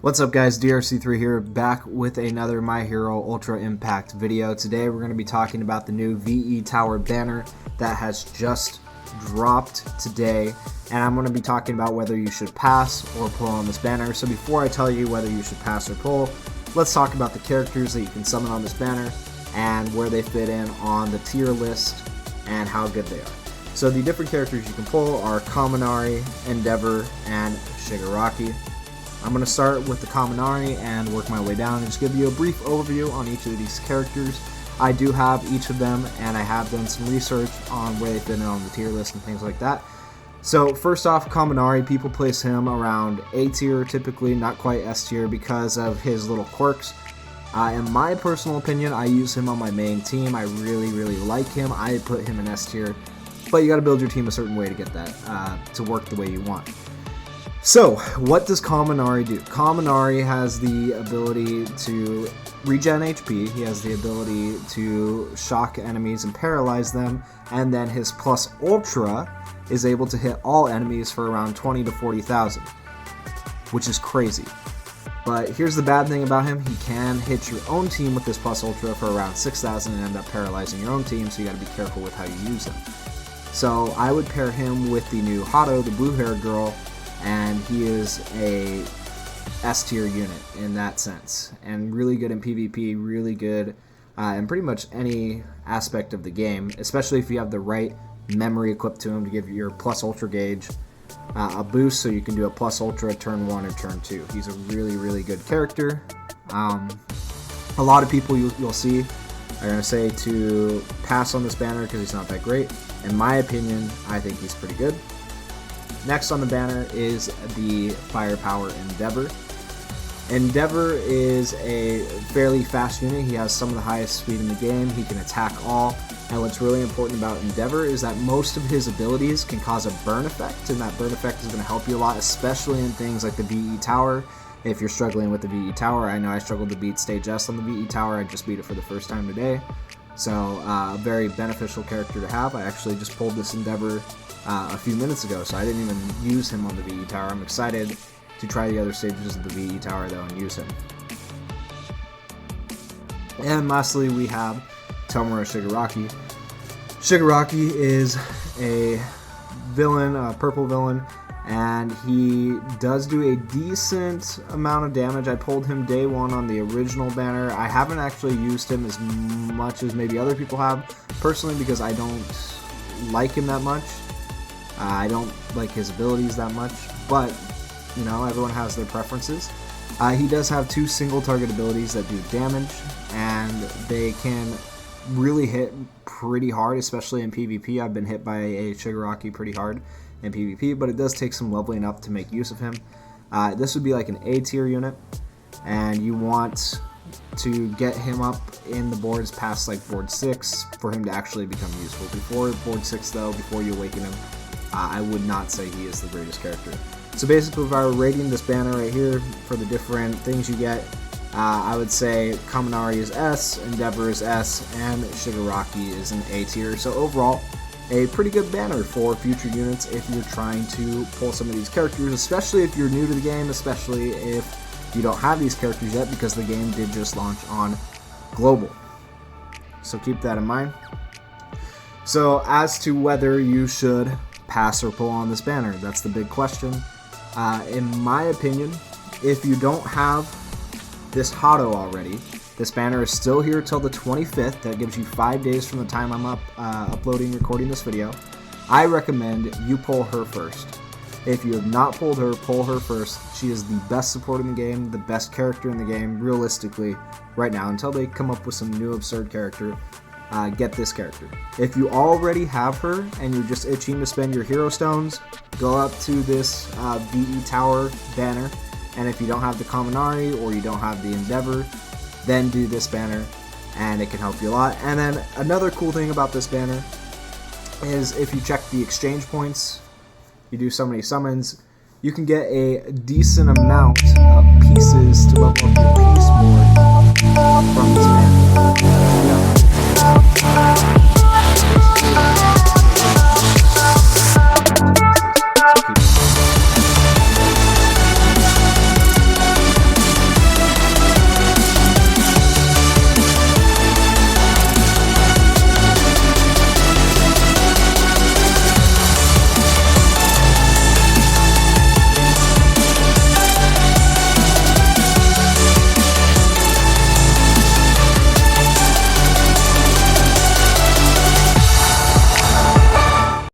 What's up guys, DRC3 here, back with another My Hero Ultra Impact video. Today we're going to be talking about the new VE Tower banner that has just dropped today, and I'm going to be talking about whether you should pass or pull on this banner. So before I tell you whether you should pass or pull, let's talk about the characters that you can summon on this banner and where they fit in on the tier list and how good they are. So the different characters you can pull are Kaminari, Endeavor, and Shigaraki. I'm going to start with the Kaminari and work my way down and just give you a brief overview on each of these characters. I do have each of them, and I have done some research on where they fit in on the tier list and things like that. So first off, Kaminari, people place him around A tier typically, not quite S tier because of his little quirks. In my personal opinion, I use him on my main team. I really like him. I put him in S tier, but you got to build your team a certain way to get that to work the way you want. So, what does Kaminari do? Kaminari has the ability to regen HP, he has the ability to shock enemies and paralyze them, and then his plus ultra is able to hit all enemies for around 20 to 40,000, which is crazy. But here's the bad thing about him, he can hit your own team with this plus ultra for around 6,000 and end up paralyzing your own team, so you gotta be careful with how you use him. So I would pair him with the new Hato, the blue-haired girl, and he is a S tier unit in that sense, and really good in PvP, really good in pretty much any aspect of the game, especially if you have the right memory equipped to him to give your plus ultra gauge a boost, so you can do a plus ultra turn 1 or turn 2. He's a really good character. A lot of people you'll see are going to say to pass on this banner because he's not that great. In my opinion, I think he's pretty good. Next on the banner is the Firepower Endeavor. Endeavor is a fairly fast unit. He has some of the highest speed in the game. He can attack all. And what's really important about Endeavor is that most of his abilities can cause a burn effect, and that burn effect is going to help you a lot, especially in things like the VE Tower. If you're struggling with the VE Tower, I know I struggled to beat Stage S on the VE Tower. I just beat it for the first time today. So a very beneficial character to have. I actually just pulled this Endeavor a few minutes ago, so I didn't even use him on the VE Tower. I'm excited to try the other stages of the VE Tower though and use him. And lastly, we have Tomura Shigaraki. Shigaraki is a villain, a purple villain, and he does do a decent amount of damage. I pulled him day one on the original banner. I haven't actually used him as much as maybe other people have, personally, because I don't like him that much. I don't like his abilities that much, but, you know, everyone has their preferences. He does have 2 single target abilities that do damage, and they can really hit pretty hard, especially in PvP. I've been hit by a Shigaraki pretty hard in PvP, but it does take some leveling up to make use of him. This would be like an A tier unit, and you want to get him up in the boards past like board 6 for him to actually become useful. Before board 6 though, before you awaken him, I would not say he is the greatest character. So basically, if I were rating this banner right here for the different things you get, I would say Kaminari is S, Endeavor is S, and Shigaraki is an A tier. So overall, a pretty good banner for future units if you're trying to pull some of these characters, especially if you're new to the game, especially if you don't have these characters yet, because the game did just launch on Global. So keep that in mind. So as to whether you should pass or pull on this banner, that's the big question. In my opinion, if you don't have this Hato already, this banner is still here till the 25th. That gives you 5 days from the time I'm recording this video. I recommend you pull her first. If you have not pulled her, pull her first. She is the best support in the game, the best character in the game, realistically, right now, until they come up with some new absurd character. Get this character. If you already have her and you're just itching to spend your hero stones, go up to this VE Tower banner, and if you don't have the Kaminari or you don't have the Endeavor, then do this banner, and it can help you a lot. And then another cool thing about this banner is if you check the exchange points, you do so many summons, you can get a decent amount of